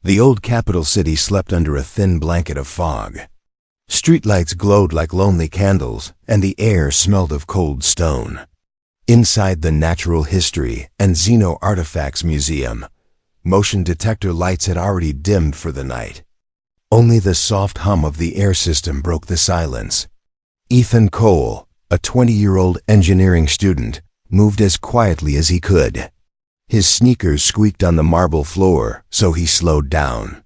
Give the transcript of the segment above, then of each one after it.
The old capital city slept under a thin blanket of fog. Streetlights glowed like lonely candles, and the air smelled of cold stone. Inside the Natural History and Xeno Artifacts Museum, motion detector lights had already dimmed for the night. Only the soft hum of the air system broke the silence. Ethan Cole, a 20-year-old engineering student, moved as quietly as he could. His sneakers squeaked on the marble floor, so he slowed down.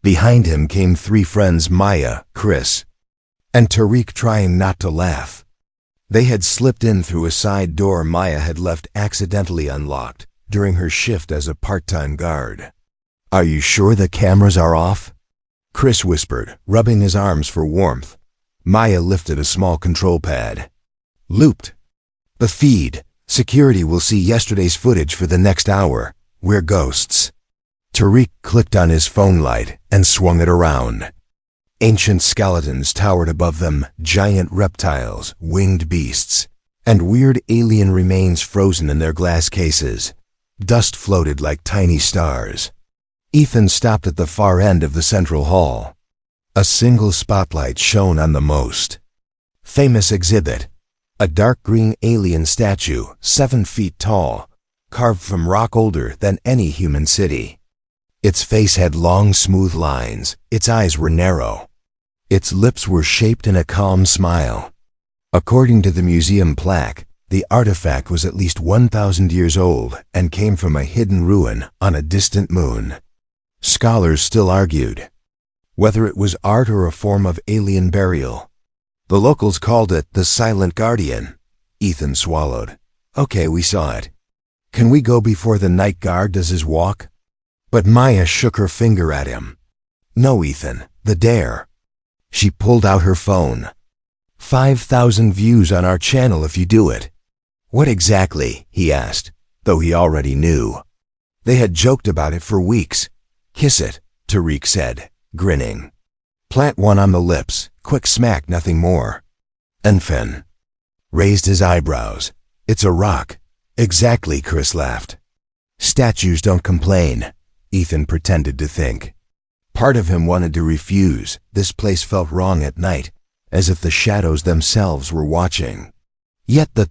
Behind him came three friends, Maya, Chris, and Tariq, trying not to laugh. They had slipped in through a side door Maya had left accidentally unlocked during her shift as a part-time guard. "Are you sure the cameras are off?" Chris whispered, rubbing his arms for warmth. Maya lifted a small control pad. "Looped. The feed. Security will see yesterday's footage for the next hour. We're ghosts." Tariq clicked on his phone light and swung it around. Ancient skeletons towered above them, giant reptiles, winged beasts, and weird alien remains frozen in their glass cases. Dust floated like tiny stars. Ethan stopped at the far end of the central hall. A single spotlight shone on the most famous exhibit. A dark green alien statue, 7 feet tall, carved from rock older than any human city. Its face had long, smooth lines. Its eyes were narrow. Its lips were shaped in a calm smile. According to the museum plaque, the artifact was at least 1,000 years old and came from a hidden ruin on a distant moon. Scholars still argued whether it was art or a form of alien burial. The locals called it the Silent Guardian. Ethan swallowed. "Okay, we saw it. Can we go before the night guard does his walk?" But Maya shook her finger at him. "No, Ethan, the dare." She pulled out her phone. 5,000 views on our channel if you do it." "What exactly?" he asked, though he already knew. They had joked about it for weeks. "Kiss it," Tariq said, grinning. "Plant one on the lips. Quick smack, nothing more." Enfin raised his eyebrows. "It's a rock." "Exactly," Chris laughed. "Statues don't complain," Ethan pretended to think. Part of him wanted to refuse. This place felt wrong at night, as if the shadows themselves were watching. Yet the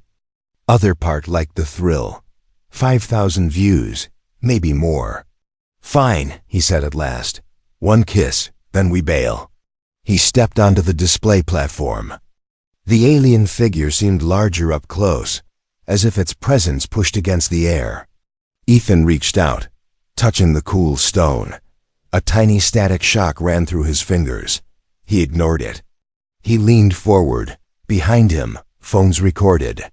other part liked the thrill. 5,000 views, maybe more. "Fine," he said at last. "One kiss, then we bail." He stepped onto the display platform. The alien figure seemed larger up close, as if its presence pushed against the air. Ethan reached out, touching the cool stone. A tiny static shock ran through his fingers. He ignored it. He leaned forward. Behind him, phones recorded.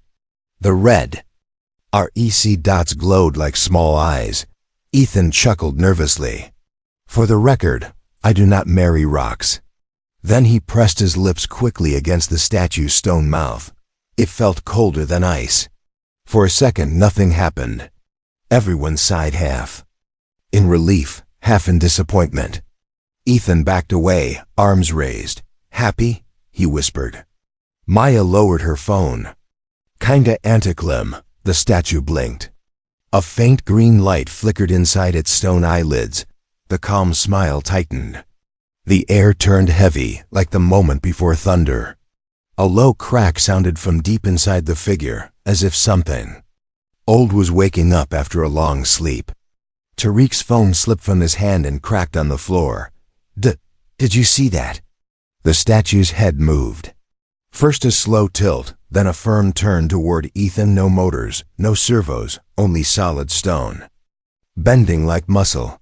The red REC dots glowed like small eyes. Ethan chuckled nervously. "For the record, I do not marry rocks." Then he pressed his lips quickly against the statue's stone mouth. It felt colder than ice. For a second, nothing happened. Everyone sighed, half in relief, half in disappointment. Ethan backed away, arms raised. "Happy?" he whispered. Maya lowered her phone. "Kinda anticlim," the statue blinked. A faint green light flickered inside its stone eyelids. The calm smile tightened. The air turned heavy, like the moment before thunder. A low crack sounded from deep inside the figure, as if something old was waking up after a long sleep. Tariq's phone slipped from his hand and cracked on the floor. Did you see that?" The statue's head moved. First a slow tilt, then a firm turn toward Ethan. No motors, no servos, only solid stone. Bending like muscle.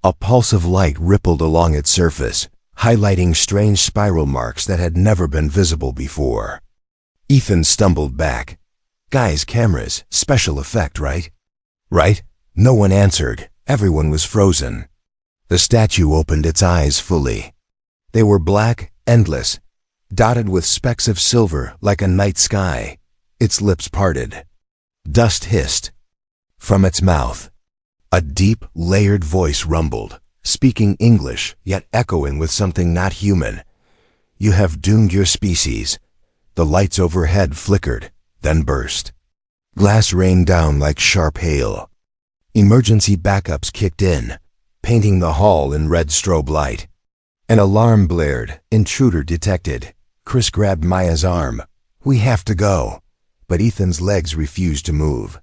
A pulse of light rippled along its surface, highlighting strange spiral marks that had never been visible before. Ethan stumbled back. "Guys, cameras, special effect, right?" "Right?" No one answered. Everyone was frozen. The statue opened its eyes fully. They were black, endless, dotted with specks of silver like a night sky. Its lips parted. Dust hissed from its mouth. A deep, layered voice rumbled, speaking English, yet echoing with something not human. "You have doomed your species." The lights overhead flickered, then burst. Glass rained down like sharp hail. Emergency backups kicked in. painting the hall in red strobe light. An alarm blared. Intruder detected. Chris grabbed Maya's arm. "We have to go." But Ethan's legs refused to move.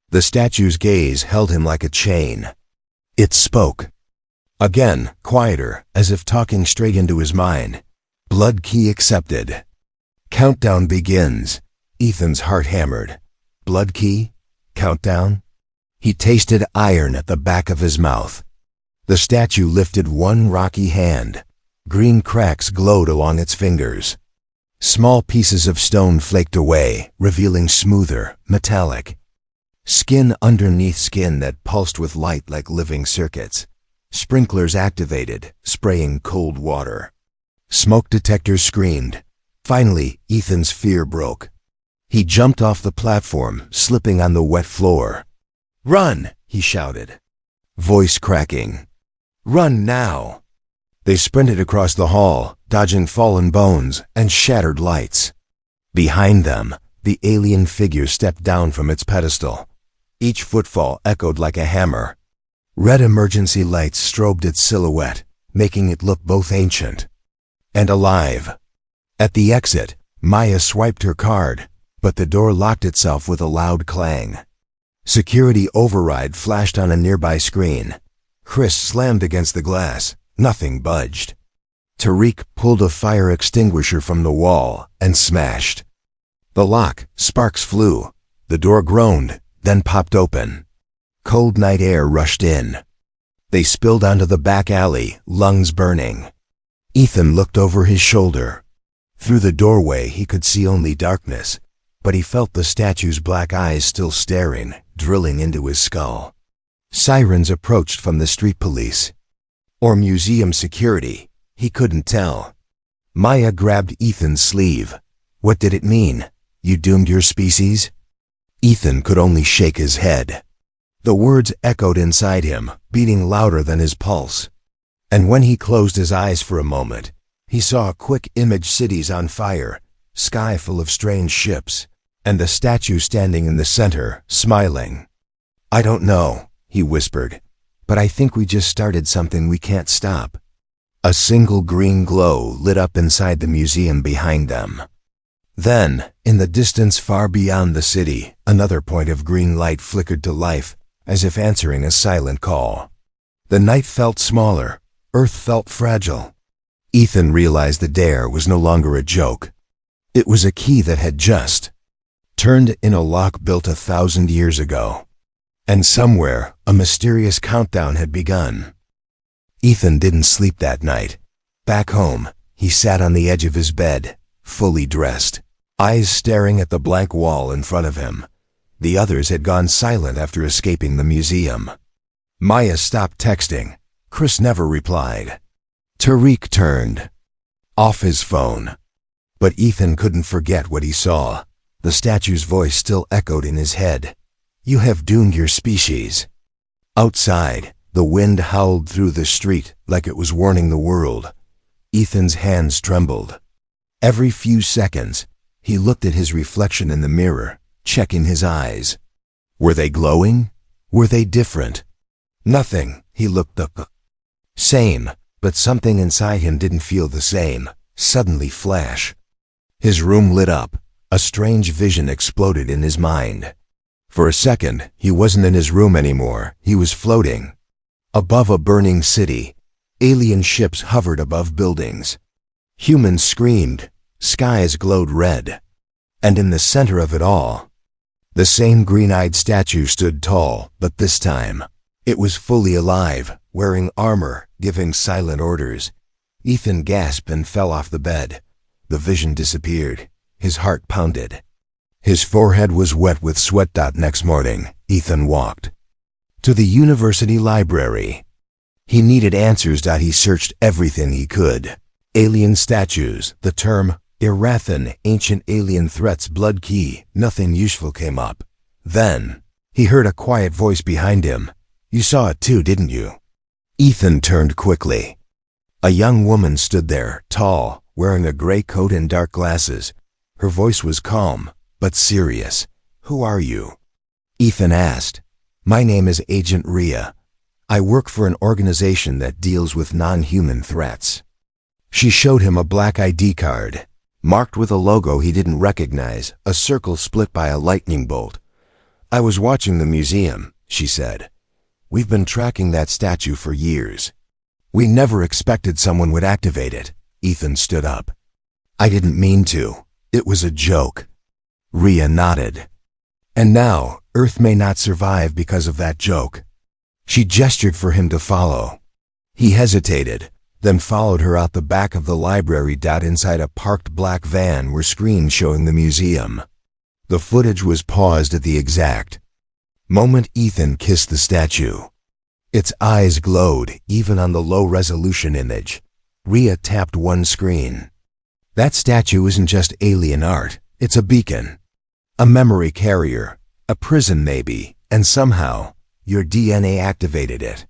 The statue's gaze held him like a chain. It spoke. Again, quieter, as if talking straight into his mind. "Blood key accepted. Countdown begins." Ethan's heart hammered. Blood key? Countdown? He tasted iron at the back of his mouth. The statue lifted one rocky hand. Green cracks glowed along its fingers. Small pieces of stone flaked away, revealing smoother, metallic skin underneath skin that pulsed with light like living circuits. Sprinklers activated, spraying cold water. Smoke detectors screamed. Finally, Ethan's fear broke. He jumped off the platform, slipping on the wet floor. "Run!" he shouted, voice cracking. "Run now!" They sprinted across the hall, dodging fallen bones and shattered lights. Behind them, the alien figure stepped down from its pedestal. Each footfall echoed like a hammer. Red emergency lights strobed its silhouette, making it look both ancient and alive. At the exit, Maya swiped her card, but the door locked itself with a loud clang. Security override flashed on a nearby screen. Chris slammed against the glass. Nothing budged. Tariq pulled a fire extinguisher from the wall and smashed the lock. Sparks flew. The door groaned, then popped open. Cold night air rushed in. They spilled onto the back alley, lungs burning. Ethan looked over his shoulder. Through the doorway he could see only darkness, but he felt the statue's black eyes still staring, drilling into his skull. Sirens approached from the street police. Or museum security, he couldn't tell. Maya grabbed Ethan's sleeve. "What did it mean? You doomed your species?" Ethan could only shake his head. The words echoed inside him, beating louder than his pulse. And when he closed his eyes for a moment, he saw quick image cities on fire, sky full of strange ships, and the statue standing in the center, smiling. "I don't know," he whispered, "but I think we just started something we can't stop." A single green glow lit up inside the museum behind them. Then, in the distance far beyond the city, another point of green light flickered to life, as if answering a silent call. The night felt smaller. Earth felt fragile. Ethan realized the dare was no longer a joke. It was a key that had just turned in a lock built 1,000 years ago. And somewhere, a mysterious countdown had begun. Ethan didn't sleep that night. Back home, he sat on the edge of his bed, fully dressed, eyes staring at the blank wall in front of him. The others had gone silent after escaping the museum. Maya stopped texting. Chris never replied. Tariq turned off his phone. But Ethan couldn't forget what he saw. The statue's voice still echoed in his head. "You have doomed your species." Outside, the wind howled through the street like it was warning the world. Ethan's hands trembled. Every few seconds, he looked at his reflection in the mirror, checking his eyes. Were they glowing? Were they different? Nothing. He looked up. Same, but something inside him didn't feel the same. Suddenly flash. His room lit up. A strange vision exploded in his mind. For a second, he wasn't in his room anymore. He was floating above a burning city. Alien ships hovered above buildings. Humans screamed. Skies glowed red. And in the center of it all, the same green-eyed statue stood tall, but this time, it was fully alive, wearing armor, giving silent orders. Ethan gasped and fell off the bed. The vision disappeared. His heart pounded. His forehead was wet with sweat. Next morning, Ethan walked to the university library. He needed answers. He searched everything he could. Alien statues, the term Irathan, ancient alien threats, blood key. Nothing useful came up. Then, he heard a quiet voice behind him. "You saw it too, didn't you?" Ethan turned quickly. A young woman stood there, tall, wearing a gray coat and dark glasses. Her voice was calm, but serious. "Who are you?" Ethan asked. "My name is Agent Rhea. I work for an organization that deals with non-human threats. She showed him a black ID card, marked with a logo he didn't recognize, a circle split by a lightning bolt. I was watching the museum, she said. We've been tracking that statue for years. We never expected someone would activate it. Ethan stood up. I didn't mean to. It was a joke. Rhea nodded. And now, Earth may not survive because of that joke. She gestured for him to follow. He hesitated, then followed her out the back of the library. Inside a parked black van were screens showing the museum. The footage was paused at the exact moment Ethan kissed the statue. Its eyes glowed, even on the low-resolution image. Rhea tapped one screen. That statue isn't just alien art, it's a beacon. A memory carrier, a prison maybe, and somehow, your DNA activated it.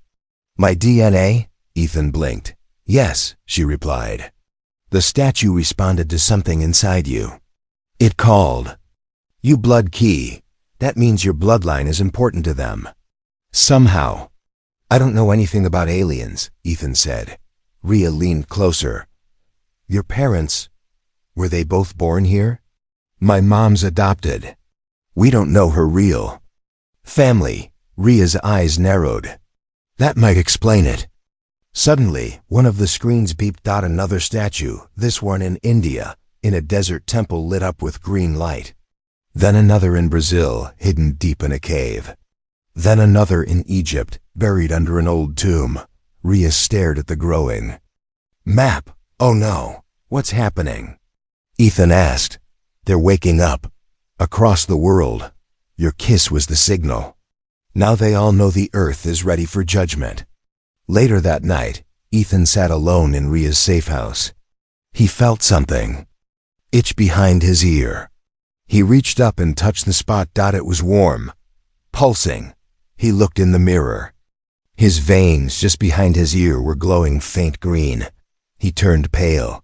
My DNA? Ethan blinked. Yes, she replied. The statue responded to something inside you. It called. You blood key. That means your bloodline is important to them. Somehow. I don't know anything about aliens, Ethan said. Rhea leaned closer. Your parents, were they both born here? My mom's adopted. We don't know her real family. Rhea's eyes narrowed. That might explain it. Suddenly, one of the screens beeped out another statue, this one in India, in a desert temple lit up with green light. Then another in Brazil, hidden deep in a cave. Then another in Egypt, buried under an old tomb. Rhea stared at the growing map. Oh no, what's happening? Ethan asked. They're waking up. Across the world. Your kiss was the signal. Now they all know the Earth is ready for judgment. Later that night, Ethan sat alone in Rhea's safe house. He felt something itch behind his ear. He reached up and touched the spot. It was warm, pulsing. He looked in the mirror. His veins just behind his ear were glowing faint green. He turned pale.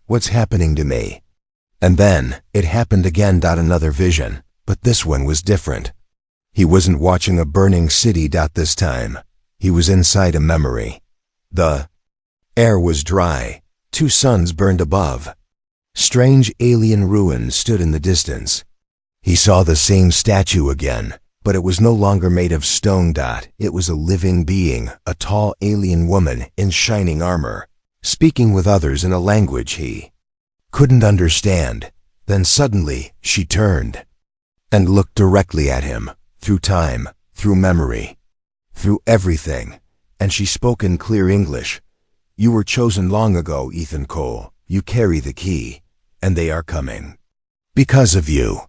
What's happening to me? And then, it happened again. Another vision, but this one was different. He wasn't watching a burning city. This time, he was inside a memory. The air was dry. 2 suns burned above. Strange alien ruins stood in the distance. He saw the same statue again, but it was no longer made of stone. It was a living being, a tall alien woman in shining armor, speaking with others in a language he couldn't understand. Then suddenly, she turned and looked directly at him, through time, through memory, through everything, and she spoke in clear English. You were chosen long ago, Ethan Cole. You carry the key, and they are coming. Because of you.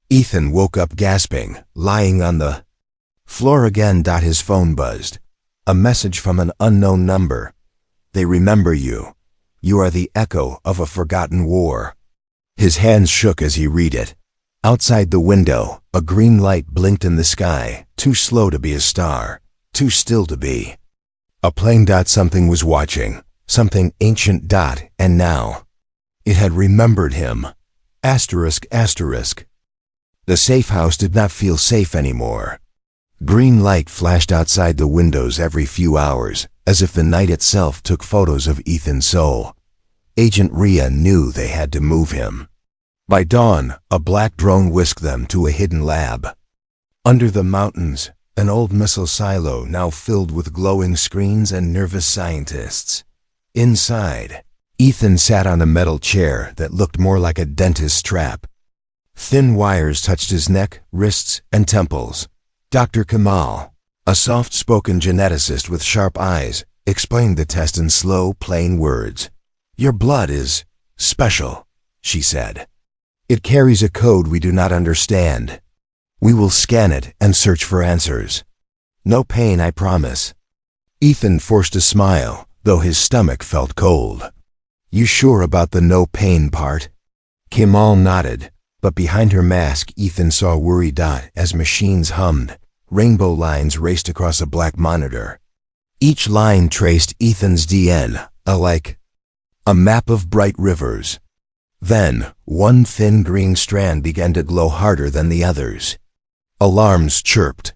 Ethan woke up gasping, lying on the floor again. His phone buzzed. A message from an unknown number. They remember you. You are the echo of a forgotten war. His hands shook as he read it. Outside the window, a green light blinked in the sky, too slow to be a star, too still to be a plane. Something was watching, something ancient. And now, it had remembered him. Asterisk, asterisk. The safe house did not feel safe anymore. Green light flashed outside the windows every few hours, as if the night itself took photos of Ethan's soul. Agent Rhea knew they had to move him. By dawn, a black drone whisked them to a hidden lab. Under the mountains, an old missile silo now filled with glowing screens and nervous scientists. Inside, Ethan sat on a metal chair that looked more like a dentist's trap. Thin wires touched his neck, wrists, and temples. Dr. Kamal, a soft-spoken geneticist with sharp eyes, explained the test in slow, plain words. Your blood is special, she said. It carries a code we do not understand. We will scan it and search for answers. No pain, I promise. Ethan forced a smile, though his stomach felt cold. You sure about the no pain part? Kamal nodded, but behind her mask Ethan saw worry. As machines hummed, rainbow lines raced across a black monitor. Each line traced Ethan's DNA, like a map of bright rivers. Then, one thin green strand began to glow harder than the others. Alarms chirped.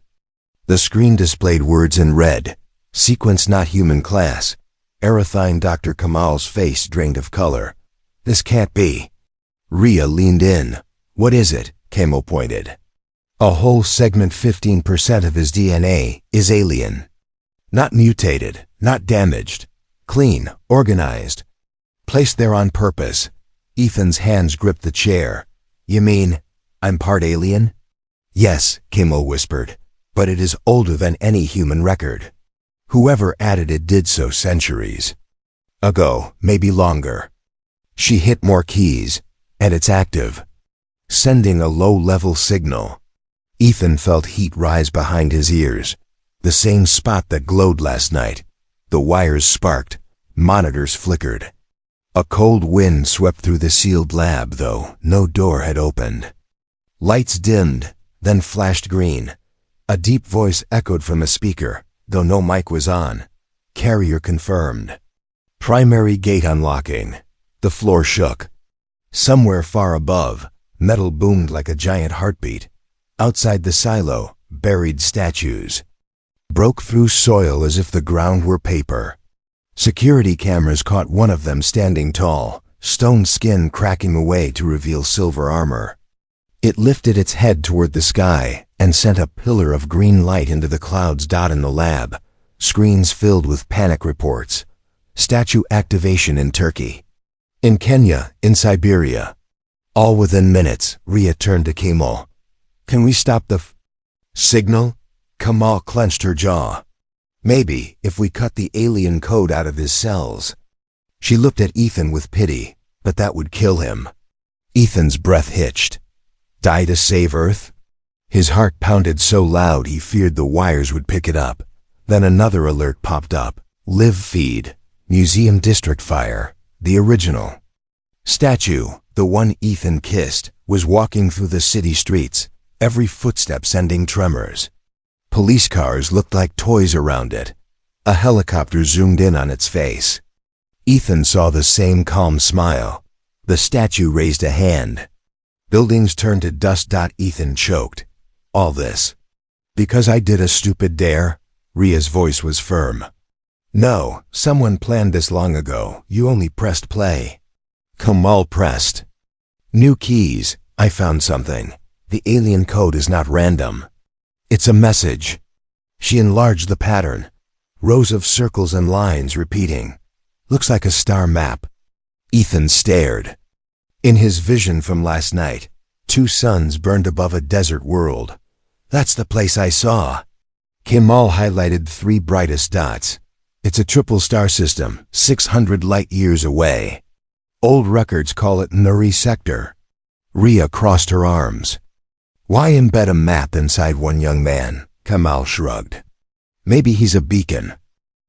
The screen displayed words in red. Sequence not human class. Arathine Dr. Kamal's face drained of color. This can't be. Rhea leaned in. What is it? Kamo pointed. A whole segment 15% of his DNA is alien. Not mutated, not damaged. Clean, organized. Placed there on purpose. Ethan's hands gripped the chair. You mean, I'm part alien? Yes, Kamo whispered, but it is older than any human record. Whoever added it did so centuries ago, maybe longer. She hit more keys, and it's active, sending a low-level signal. Ethan felt heat rise behind his ears, the same spot that glowed last night. The wires sparked, monitors flickered. A cold wind swept through the sealed lab, though no door had opened. Lights dimmed, then flashed green. A deep voice echoed from a speaker, though no mic was on. Carrier confirmed. Primary gate unlocking. The floor shook. Somewhere far above, metal boomed like a giant heartbeat. Outside the silo, buried statues broke through soil as if the ground were paper. Security cameras caught one of them standing tall, stone skin cracking away to reveal silver armor. It lifted its head toward the sky and sent a pillar of green light into the clouds dotting the lab, screens filled with panic reports. Statue activation in Turkey. In Kenya, in Siberia. All within minutes, Rhea turned to Kamal. Can we stop the signal? Kamal clenched her jaw. Maybe, if we cut the alien code out of his cells. She looked at Ethan with pity, but that would kill him. Ethan's breath hitched. Die to save Earth? His heart pounded so loud he feared the wires would pick it up. Then another alert popped up. Live feed. Museum District Fire. The original. Statue, the one Ethan kissed, was walking through the city streets, every footstep sending tremors. Police cars looked like toys around it. A helicopter zoomed in on its face. Ethan saw the same calm smile. The statue raised a hand. Buildings turned to dust. Ethan choked. All this. Because I did a stupid dare? Rhea's voice was firm. No, someone planned this long ago. You only pressed play. Kamal pressed. New keys. I found something. The alien code is not random. It's a message. She enlarged the pattern. Rows of circles and lines repeating. Looks like a star map. Ethan stared. In his vision from last night, 2 suns burned above a desert world. That's the place I saw. Kamal highlighted 3 brightest dots. It's a triple star system, 600 light-years away. Old records call it Nuri Sector. Rhea crossed her arms. Why embed a map inside one young man? Kamal shrugged. Maybe he's a beacon.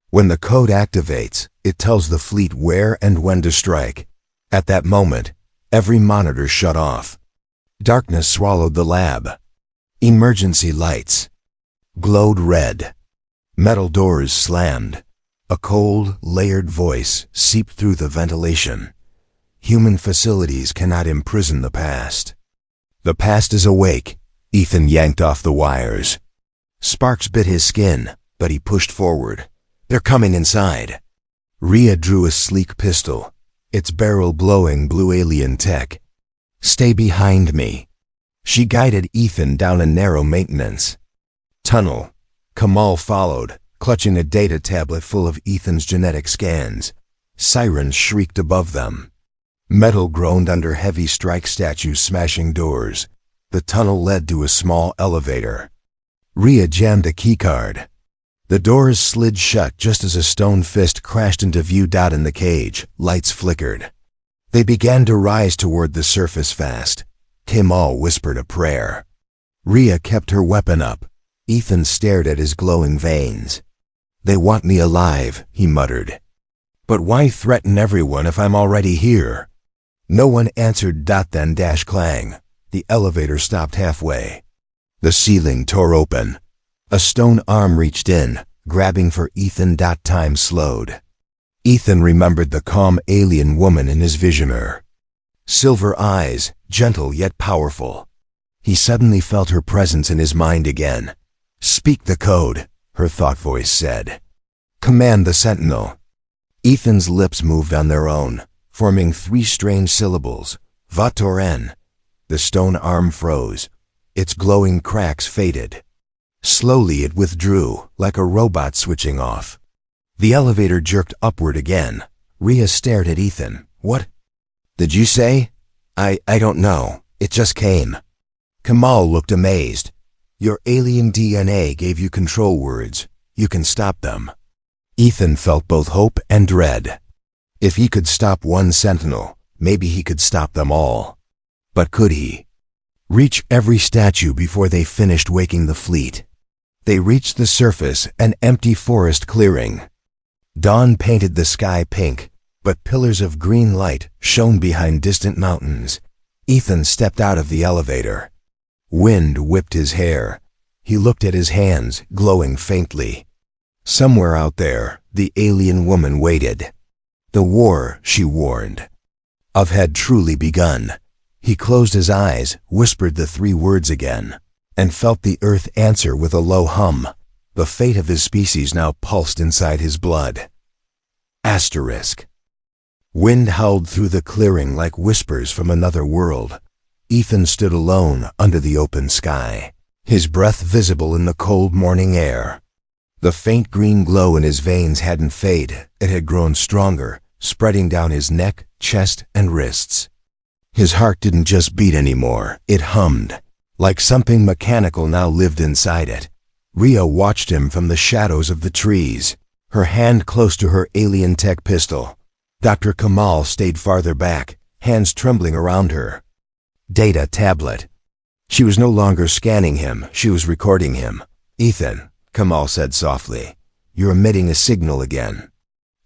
When the code activates, it tells the fleet where and when to strike. At that moment, every monitor shut off. Darkness swallowed the lab. Emergency lights glowed red. Metal doors slammed. A cold, layered voice seeped through the ventilation. Human facilities cannot imprison the past. The past is awake. Ethan yanked off the wires. Sparks bit his skin, but he pushed forward. They're coming inside. Rhea drew a sleek pistol, its barrel glowing blue alien tech. Stay behind me. She guided Ethan down a narrow maintenance tunnel. Kamal followed, clutching a data tablet full of Ethan's genetic scans. Sirens shrieked above them. Metal groaned under heavy strike statues smashing doors. The tunnel led to a small elevator. Rhea jammed a keycard. The doors slid shut just as a stone fist crashed into view. In the cage, lights flickered. They began to rise toward the surface fast. Kamal whispered a prayer. Rhea kept her weapon up. Ethan stared at his glowing veins. They want me alive, he muttered. But why threaten everyone if I'm already here? No one answered. Then dash clang. The elevator stopped halfway. The ceiling tore open. A stone arm reached in, grabbing for Ethan. Time slowed. Ethan remembered the calm alien woman in his vision mirror. Silver eyes, gentle yet powerful. He suddenly felt her presence in his mind again. Speak the code, her thought voice said. Command the sentinel. Ethan's lips moved on their own, forming three strange syllables. Va-Toren. The stone arm froze. Its glowing cracks faded. Slowly it withdrew, like a robot switching off. The elevator jerked upward again. Rhea stared at Ethan. What did you say? I don't know. It just came. Kamal looked amazed. Your alien DNA gave you control words. You can stop them. Ethan felt both hope and dread. If he could stop one sentinel, maybe he could stop them all. But could he? Reach every statue before they finished waking the fleet. They reached the surface, an empty forest clearing. Dawn painted the sky pink, but pillars of green light shone behind distant mountains. Ethan stepped out of the elevator. Wind whipped his hair. He looked at his hands, glowing faintly. Somewhere out there, the alien woman waited. The war, she warned, had truly begun. He closed his eyes, whispered the three words again, and felt the earth answer with a low hum. The fate of his species now pulsed inside his blood. Asterisk. Wind howled through the clearing like whispers from another world. Ethan stood alone under the open sky, his breath visible in the cold morning air. The faint green glow in his veins hadn't faded. It had grown stronger, spreading down his neck, chest, and wrists. His heart didn't just beat anymore. It hummed, like something mechanical now lived inside it. Rhea watched him from the shadows of the trees, her hand close to her alien tech pistol. Dr. Kamal stayed farther back, hands trembling around her. Data tablet. She was no longer scanning him, she was recording him. Ethan, Kamal said softly, you're emitting a signal again.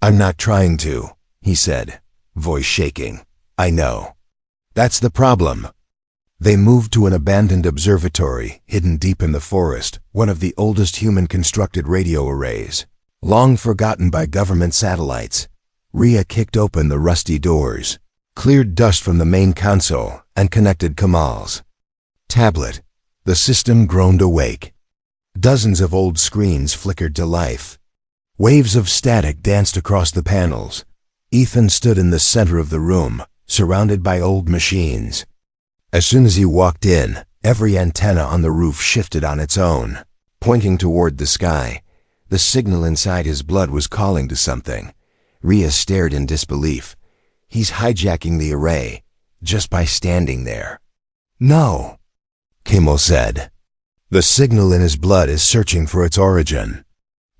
I'm not trying to, he said, voice shaking. I know. That's the problem. They moved to an abandoned observatory, hidden deep in the forest, one of the oldest human-constructed radio arrays, long forgotten by government satellites. Rhea kicked open the rusty doors, cleared dust from the main console, and connected Kamal's tablet. The system groaned awake. Dozens of old screens flickered to life. Waves of static danced across the panels. Ethan stood in the center of the room, surrounded by old machines. As soon as he walked in, every antenna on the roof shifted on its own, pointing toward the sky. The signal inside his blood was calling to something. Rhea stared in disbelief. He's hijacking the array, just by standing there. No, Kamal said. The signal in his blood is searching for its origin.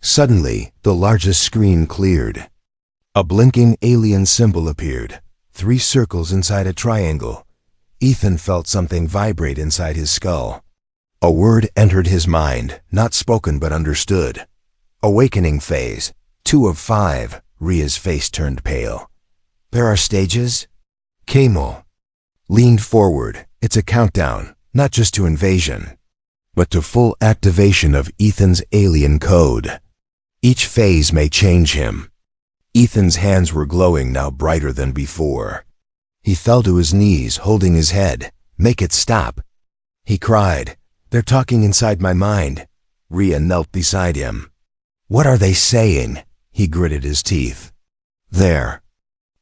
Suddenly, the largest screen cleared. A blinking alien symbol appeared, 3 circles inside a triangle. Ethan felt something vibrate inside his skull. A word entered his mind, not spoken but understood. Awakening phase, 2 of 5. Rhea's face turned pale. There are stages? Kamal leaned forward. It's a countdown, not just to invasion, but to full activation of Ethan's alien code. Each phase may change him. Ethan's hands were glowing, now brighter than before. He fell to his knees, holding his head. Make it stop, he cried. They're talking inside my mind. Rhea knelt beside him. What are they saying? He gritted his teeth. They're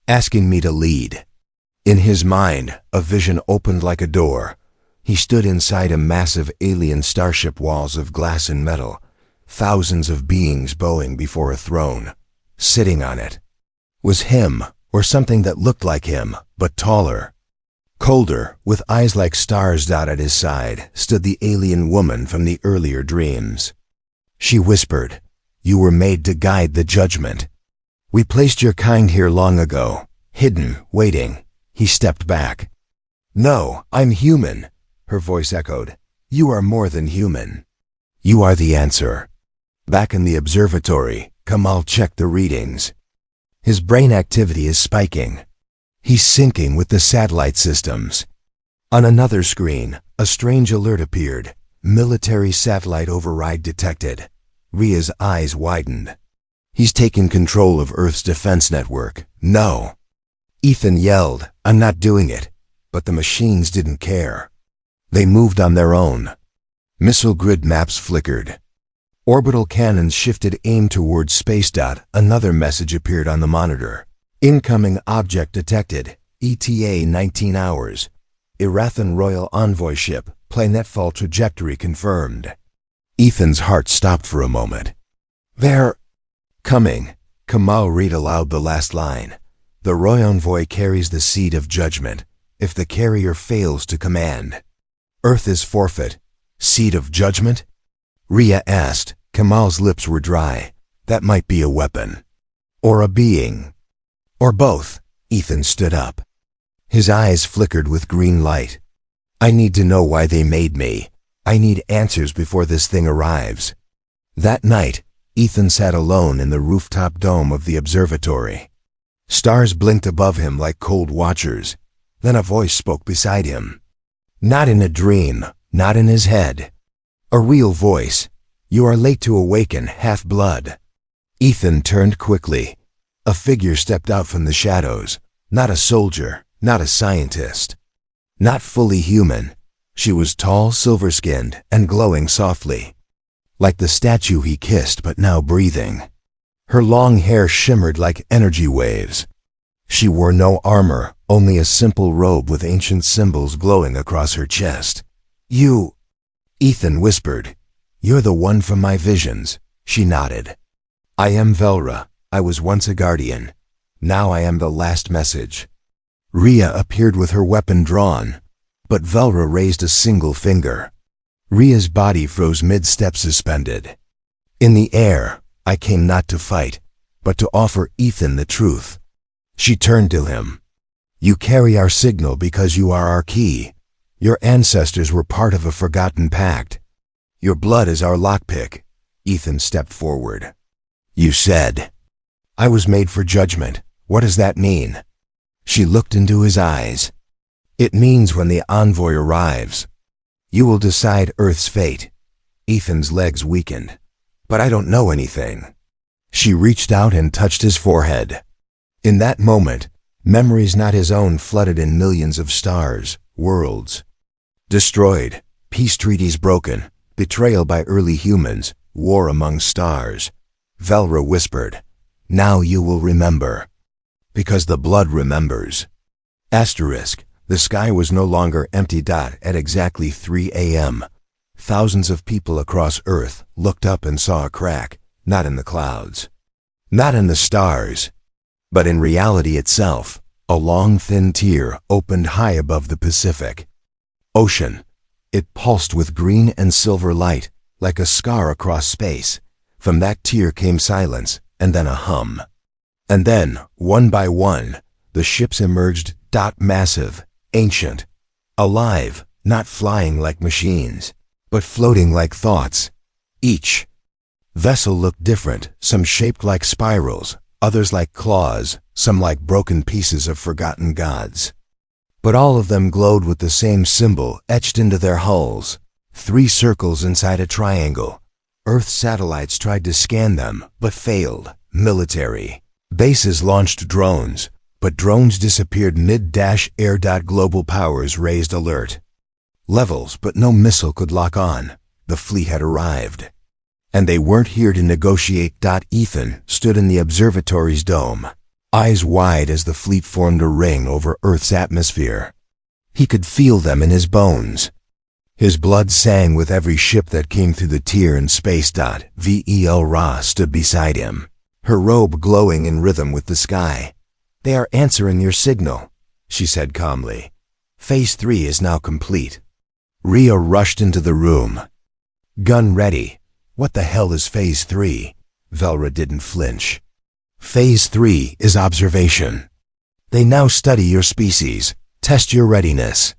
asking me to lead. In his mind, a vision opened like a door. He stood inside a massive alien starship, walls of glass and metal, thousands of beings bowing before a throne. Sitting on it was him, or something that looked like him, but taller. Colder, with eyes like stars dot at his side, stood the alien woman from the earlier dreams. She whispered, "You were made to guide the judgment. We placed your kind here long ago, hidden, waiting." He stepped back. "No, I'm human," her voice echoed. "You are more than human. You are the answer." Back in the observatory, Kamal checked the readings. His brain activity is spiking. He's syncing with the satellite systems. On another screen, a strange alert appeared. Military satellite override detected. Rhea's eyes widened. He's taken control of Earth's defense network. No. Ethan yelled, "I'm not doing it." But the machines didn't care. They moved on their own. Missile grid maps flickered. Orbital cannons shifted aim towards space. Another message appeared on the monitor. Incoming object detected. ETA 19 hours. Irathan Royal Envoy ship. Planetfall trajectory confirmed. Ethan's heart stopped for a moment. They're coming. Kamal read aloud the last line. The Royal Envoy carries the seed of judgment. If the carrier fails to command, Earth is forfeit. Seed of judgment? Rhea asked. Kamal's lips were dry. That might be a weapon. Or a being. Or both. Ethan stood up. His eyes flickered with green light. I need to know why they made me. I need answers before this thing arrives. That night, Ethan sat alone in the rooftop dome of the observatory. Stars blinked above him like cold watchers. Then a voice spoke beside him. Not in a dream, not in his head. A real voice. You are late to awaken, half-blood. Ethan turned quickly. A figure stepped out from the shadows. Not a soldier, not a scientist. Not fully human. She was tall, silver-skinned, and glowing softly. Like the statue he kissed but now breathing. Her long hair shimmered like energy waves. She wore no armor, only a simple robe with ancient symbols glowing across her chest. You, Ethan whispered. You're the one from my visions. She nodded. I am Velra. I was once a guardian. Now I am the last message. Rhea appeared with her weapon drawn, but Velra raised a single finger. Rhea's body froze mid-step suspended. In the air, I came not to fight, but to offer Ethan the truth. She turned to him. You carry our signal because you are our key. Your ancestors were part of a forgotten pact. Your blood is our lockpick. Ethan stepped forward. You said. I was made for judgment. What does that mean? She looked into his eyes. It means when the envoy arrives, you will decide Earth's fate. Ethan's legs weakened. But I don't know anything. She reached out and touched his forehead. In that moment, memories not his own flooded in millions of stars, worlds. Destroyed, peace treaties broken, betrayal by early humans, war among stars. Velra whispered, now you will remember. Because the blood remembers. Asterisk, the sky was no longer empty. At exactly 3 a.m., thousands of people across Earth looked up and saw a crack, not in the clouds, not in the stars, but in reality itself. A long thin tear opened high above the Pacific Ocean. It pulsed with green and silver light, like a scar across space. From that tear came silence, and then a hum. And then, one by one, the ships emerged. Massive, ancient, alive, not flying like machines, but floating like thoughts. Each vessel looked different, some shaped like spirals, others like claws, some like broken pieces of forgotten gods. But all of them glowed with the same symbol etched into their hulls. 3 circles inside a triangle. Earth satellites tried to scan them, but failed. Military bases launched drones, but drones disappeared mid-air. Global powers raised alert levels, but no missile could lock on. The fleet had arrived. And they weren't here to negotiate. Ethan stood in the observatory's dome, eyes wide as the fleet formed a ring over Earth's atmosphere. He could feel them in his bones. His blood sang with every ship that came through the tier in space. Velra stood beside him, her robe glowing in rhythm with the sky. They are answering your signal, she said calmly. Phase 3 is now complete. Rhea rushed into the room. Gun ready. What the hell is Phase 3? Velra didn't flinch. Phase 3 is observation. They now study your species, test your readiness.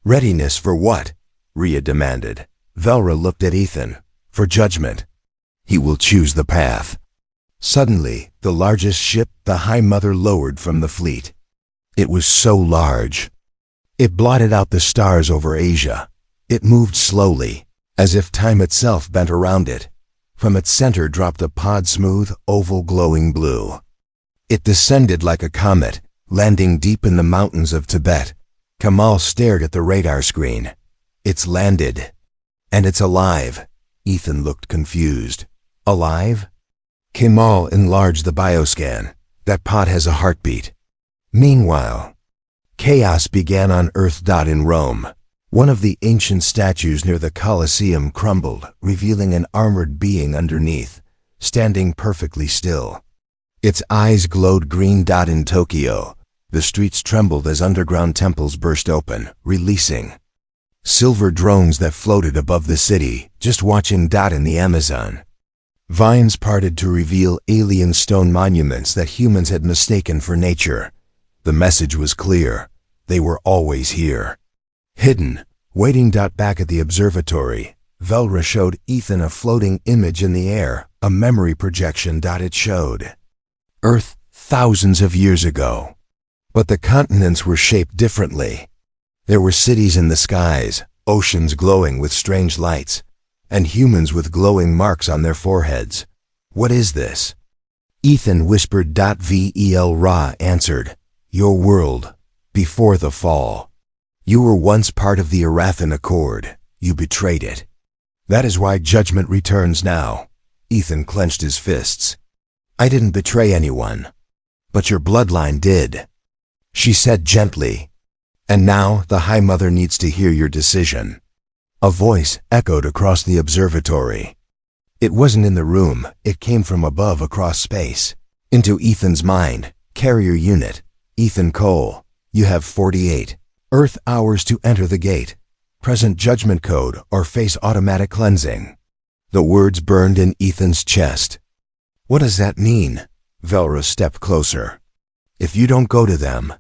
Readiness for what? Rhea demanded. Velra looked at Ethan. For judgment. He will choose the path. Suddenly, the largest ship, the High Mother, lowered from the fleet. It was so large. It blotted out the stars over Asia. It moved slowly, as if time itself bent around it. From its center dropped a pod-smooth, oval glowing blue. It descended like a comet, landing deep in the mountains of Tibet. Kamal stared at the radar screen. It's landed. And it's alive. Ethan looked confused. Alive? Kemal enlarged the bioscan. That pod has a heartbeat. Meanwhile, chaos began on Earth. In Rome, one of the ancient statues near the Colosseum crumbled, revealing an armored being underneath, standing perfectly still. Its eyes glowed green. In Tokyo, the streets trembled as underground temples burst open, releasing silver drones that floated above the city, just watching. In the Amazon, vines parted to reveal alien stone monuments that humans had mistaken for nature. The message was clear. They were always here. Hidden, waiting. Back at the observatory, Velra showed Ethan a floating image in the air, a memory projection. It showed Earth thousands of years ago. But the continents were shaped differently. There were cities in the skies, oceans glowing with strange lights, and humans with glowing marks on their foreheads. What is this? Ethan whispered. Velra answered, your world, before the fall. You were once part of the Arathan Accord. You betrayed it. That is why judgment returns now. Ethan clenched his fists. I didn't betray anyone. But your bloodline did. She said gently. And now the High Mother needs to hear your decision. A voice echoed across the observatory. It wasn't in the room, it came from above across space. Into Ethan's mind. Carrier unit. Ethan Cole, you have 48 Earth hours to enter the gate. Present judgment code or face automatic cleansing. The words burned in Ethan's chest. What does that mean? Velra stepped closer. If you don't go to them,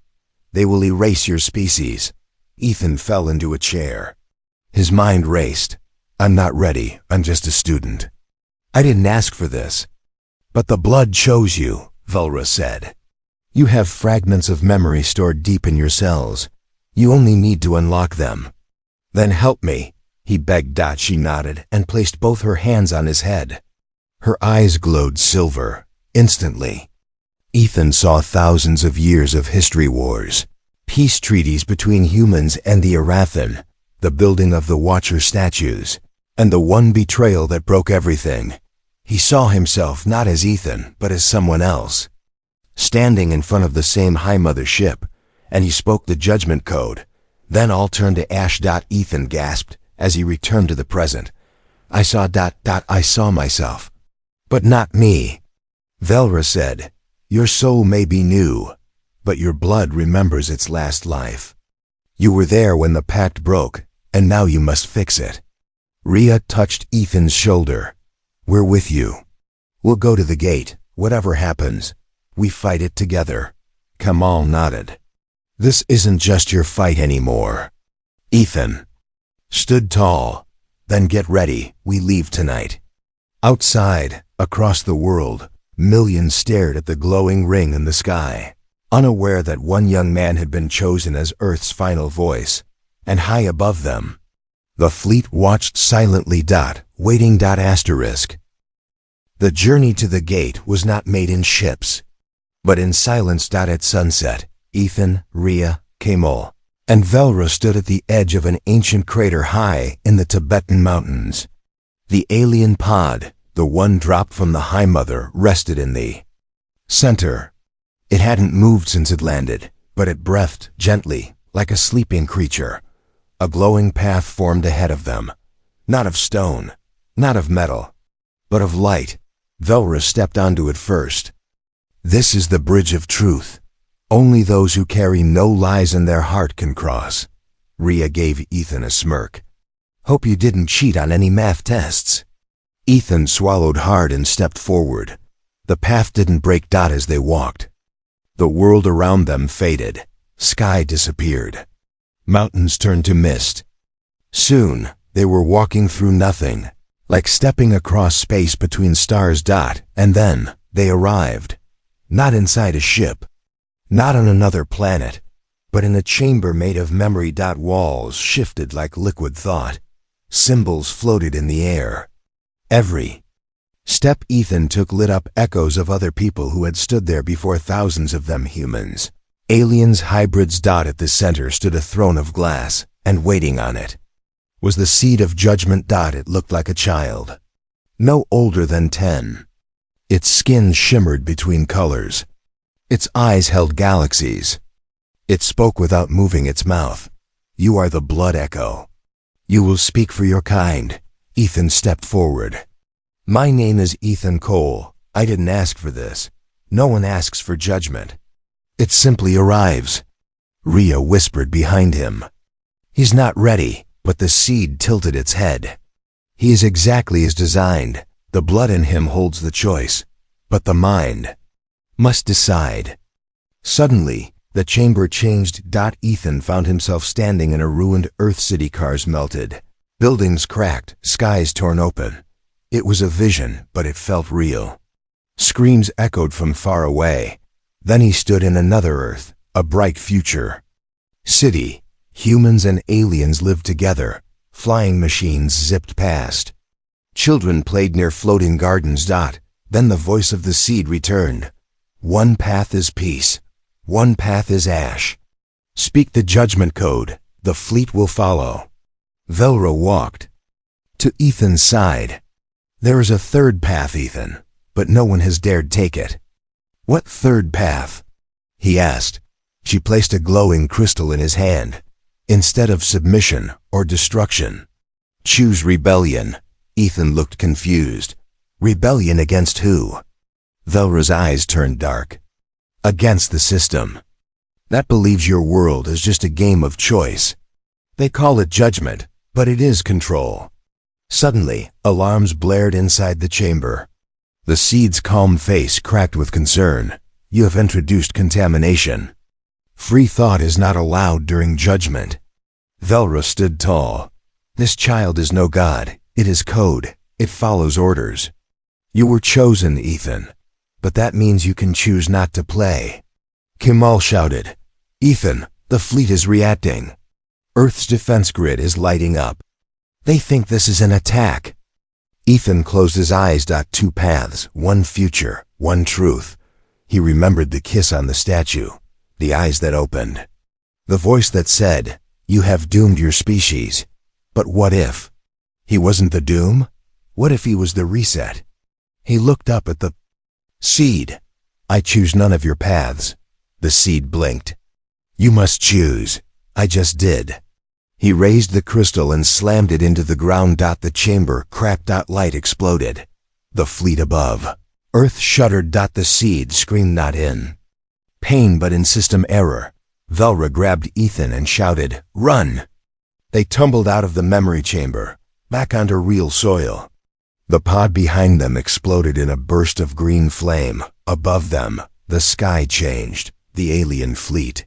they will erase your species. Ethan fell into a chair. His mind raced. I'm not ready, I'm just a student. I didn't ask for this. But the blood chose you, Velra said. You have fragments of memory stored deep in your cells. You only need to unlock them. Then help me, he begged. She nodded and placed both her hands on his head. Her eyes glowed silver. Instantly, Ethan saw thousands of years of history wars, peace treaties between humans and the Arathan, the building of the Watcher statues, and the one betrayal that broke everything. He saw himself not as Ethan, but as someone else, standing in front of the same High Mother ship, and he spoke the judgment code. Then all turned to ash. Ethan gasped as he returned to the present. I saw ... I saw myself. But not me. Velra said, your soul may be new, but your blood remembers its last life. You were there when the pact broke, and now you must fix it. Rhea touched Ethan's shoulder. We're with you. We'll go to the gate, whatever happens. We fight it together. Kemal nodded. This isn't just your fight anymore. Ethan stood tall. Then get ready, we leave tonight. Outside, across the world, millions stared at the glowing ring in the sky, unaware that one young man had been chosen as Earth's final voice, and high above them, the fleet watched silently. Waiting. Asterisk. The journey to the gate was not made in ships, but in silence. At sunset, Ethan, Rhea, Kemal, and Velra stood at the edge of an ancient crater high in the Tibetan mountains. The alien pod, the one dropped from the High Mother, rested in the center. It hadn't moved since it landed, but it breathed gently, like a sleeping creature. A glowing path formed ahead of them, not of stone, not of metal, but of light. Velra stepped onto it first. This is the bridge of truth. Only those who carry no lies in their heart can cross. Rhea gave Ethan a smirk. Hope you didn't cheat on any math tests. Ethan swallowed hard and stepped forward. The path didn't break. As they walked, the world around them faded. Sky disappeared. Mountains turned to mist. Soon, they were walking through nothing, like stepping across space between stars. And then, they arrived. Not inside a ship, not on another planet, but in a chamber made of memory. Walls shifted like liquid thought. Symbols floated in the air. Every step Ethan took lit up echoes of other people who had stood there before, thousands of them humans. Aliens, hybrids. At the center stood a throne of glass, and waiting on it, was the seed of judgment. It looked like a child, no older than 10. Its skin shimmered between colors. Its eyes held galaxies. It spoke without moving its mouth. You are the blood echo. You will speak for your kind. Ethan stepped forward. My name is Ethan Cole. I didn't ask for this. No one asks for judgment. It simply arrives. Rhea whispered behind him. He's not ready, but the seed tilted its head. He is exactly as designed. The blood in him holds the choice, but the mind must decide. Suddenly, the chamber changed. Ethan found himself standing in a ruined Earth city. Cars melted. Buildings cracked, skies torn open. It was a vision, but it felt real. Screams echoed from far away. Then he stood in another Earth, a bright future. City, humans and aliens lived together. Flying machines zipped past. Children played near floating gardens. Then the voice of the seed returned. One path is peace. One path is ash. Speak the judgment code. The fleet will follow. Velra walked to Ethan's side. There is a third path, Ethan, but no one has dared take it. What third path? He asked. She placed a glowing crystal in his hand. Instead of submission or destruction, choose rebellion. Ethan looked confused. Rebellion against who? Velra's eyes turned dark. Against the system. That believes your world is just a game of choice. They call it judgment, but it is control. Suddenly, alarms blared inside the chamber. The seed's calm face cracked with concern. You have introduced contamination. Free thought is not allowed during judgment. Velra stood tall. This child is no god. It is code. It follows orders. You were chosen, Ethan. But that means you can choose not to play. Kimal shouted. Ethan, the fleet is reacting. Earth's defense grid is lighting up. They think this is an attack. Ethan closed his eyes. 2 paths, one future, one truth. He remembered the kiss on the statue, the eyes that opened. The voice that said, you have doomed your species. But what if? He wasn't the doom? What if he was the reset? He looked up at the seed. I choose none of your paths. The seed blinked. You must choose. I just did. He raised the crystal and slammed it into the ground. The chamber cracked. Light exploded. The fleet above. Earth shuddered. The seed screamed, not in pain but in system error. Velra grabbed Ethan and shouted, run! They tumbled out of the memory chamber, back onto real soil. The pod behind them exploded in a burst of green flame. Above them, the sky changed. The alien fleet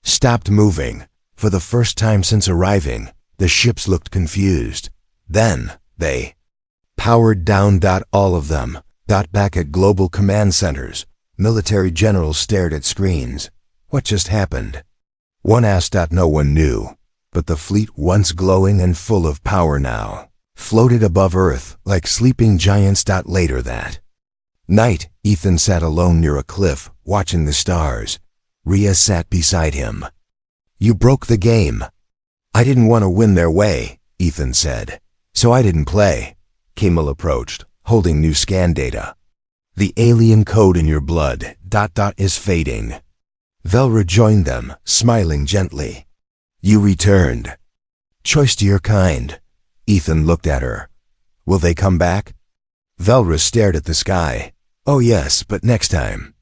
stopped moving. For the first time since arriving, the ships looked confused. Then, they powered down. All of them. Back at global command centers. Military generals stared at screens. What just happened? One asked. No one knew. But the fleet, once glowing and full of power now, floated above Earth like sleeping giants. Later that night, Ethan sat alone near a cliff, watching the stars. Rhea sat beside him. You broke the game. I didn't want to win their way, Ethan said. So I didn't play. Kimal approached, holding new scan data. The alien code in your blood, is fading. Velra joined them, smiling gently. You returned. Choice to your kind. Ethan looked at her. Will they come back? Velra stared at the sky. Oh yes, but next time.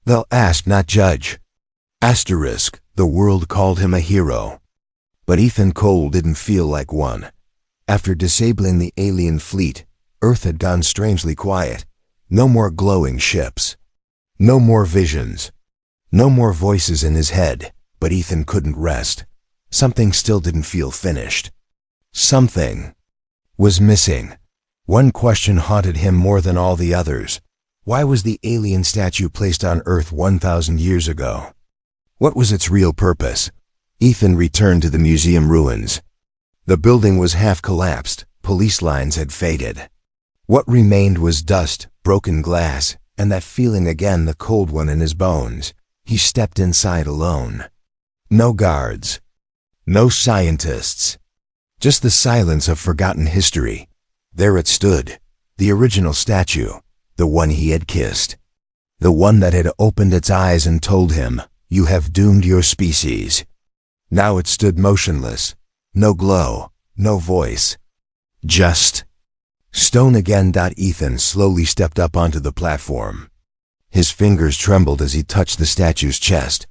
They'll ask, not judge. Asterisk, the world called him a hero. But Ethan Cole didn't feel like one. After disabling the alien fleet, Earth had gone strangely quiet. No more glowing ships. No more visions. No more voices in his head, but Ethan couldn't rest. Something still didn't feel finished. Something was missing. One question haunted him more than all the others. Why was the alien statue placed on Earth 1,000 years ago? What was its real purpose? Ethan returned to the museum ruins. The building was half collapsed. Police lines had faded. What remained was dust, broken glass, and that feeling again, the cold one in his bones. He stepped inside alone. No guards. No scientists. Just the silence of forgotten history. There it stood, the original statue, the one he had kissed. The one that had opened its eyes and told him, "You have doomed your species." Now it stood motionless, no glow, no voice. Just stone again. Ethan slowly stepped up onto the platform. His fingers trembled as he touched the statue's chest.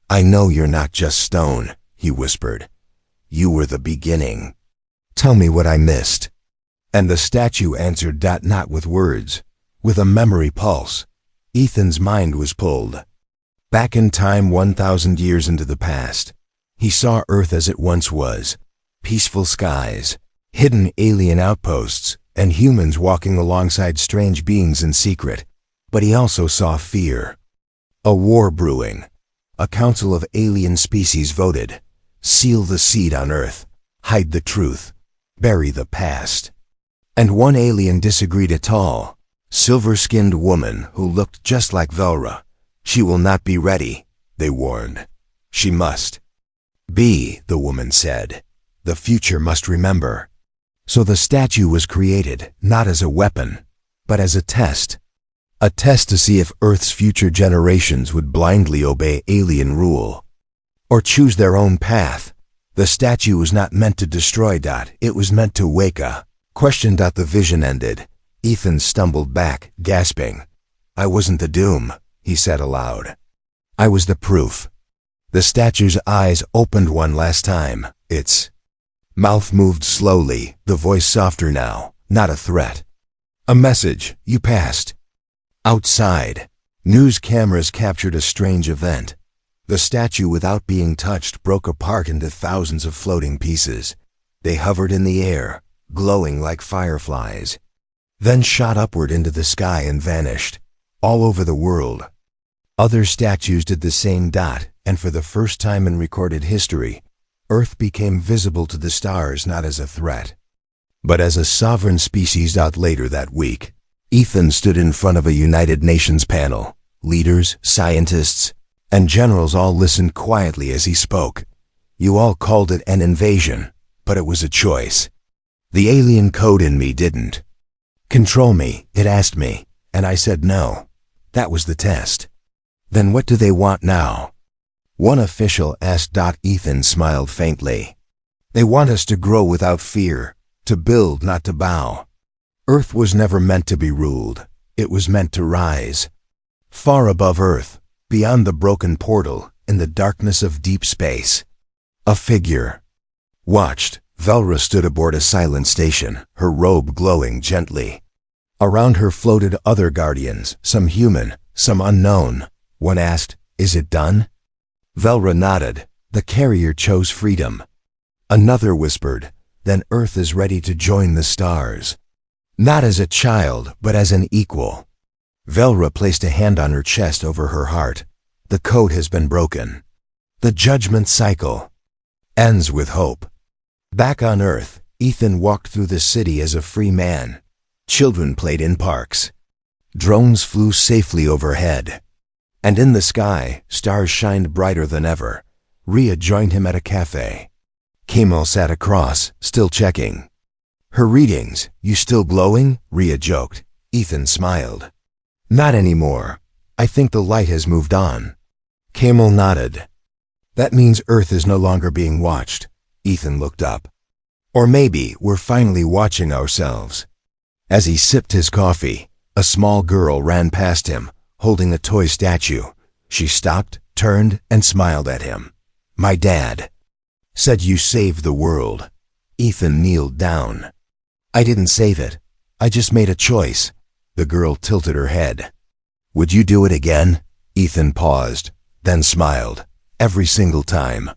"I know you're not just stone," he whispered. "You were the beginning. Tell me what I missed." And the statue answered, not with words, with a memory pulse. Ethan's mind was pulled back in time 1,000 years into the past. He saw Earth as it once was, peaceful skies, hidden alien outposts, and humans walking alongside strange beings in secret. But he also saw fear. A war brewing. A council of alien species voted, seal the seed on Earth, hide the truth, bury the past. And one alien disagreed. A tall, silver-skinned woman who looked just like Velra. "She will not be ready," they warned. "She must be," the woman said. "The future must remember." So the statue was created, not as a weapon, but as a test. A test to see if Earth's future generations would blindly obey alien rule, or choose their own path. The statue was not meant to destroy. It was meant to wake a question. The vision ended. Ethan stumbled back, gasping. "I wasn't the doom," he said aloud. "I was the proof." The statue's eyes opened one last time. Its mouth moved slowly, the voice softer now, not a threat. "A message. You passed." Outside, news cameras captured a strange event. The statue, without being touched, broke apart into thousands of floating pieces. They hovered in the air, glowing like fireflies, then shot upward into the sky and vanished, all over the world. Other statues did the same. And for the first time in recorded history, Earth became visible to the stars not as a threat, but as a sovereign species. Later that week, Ethan stood in front of a United Nations panel. Leaders, scientists, and generals all listened quietly as he spoke. "You all called it an invasion, but it was a choice. The alien code in me didn't control me. It asked me, and I said no. That was the test. Then what do they want now?" One official asked. Ethan smiled faintly. "They want us to grow without fear, to build, not to bow. Earth was never meant to be ruled. It was meant to rise. Far above Earth, beyond the broken portal, in the darkness of deep space." A figure watched. Velra stood aboard a silent station, her robe glowing gently. Around her floated other guardians, some human, some unknown. One asked, "Is it done?" Velra nodded. "The carrier chose freedom." Another whispered, "Then Earth is ready to join the stars. Not as a child, but as an equal." Velra placed a hand on her chest over her heart. "The code has been broken. The judgment cycle ends with hope." Back on Earth, Ethan walked through the city as a free man. Children played in parks. Drones flew safely overhead. And in the sky, stars shined brighter than ever. Rhea joined him at a cafe. Kemal sat across, still checking her readings. "You still glowing?" Rhea joked. Ethan smiled. "Not anymore. I think the light has moved on." Kemal nodded. "That means Earth is no longer being watched." Ethan looked up. "Or maybe we're finally watching ourselves." As he sipped his coffee, a small girl ran past him, holding a toy statue. She stopped, turned, and smiled at him. "My dad said you saved the world." Ethan kneeled down. "I didn't save it. I just made a choice." The girl tilted her head. "Would you do it again?" Ethan paused, then smiled. "Every single time."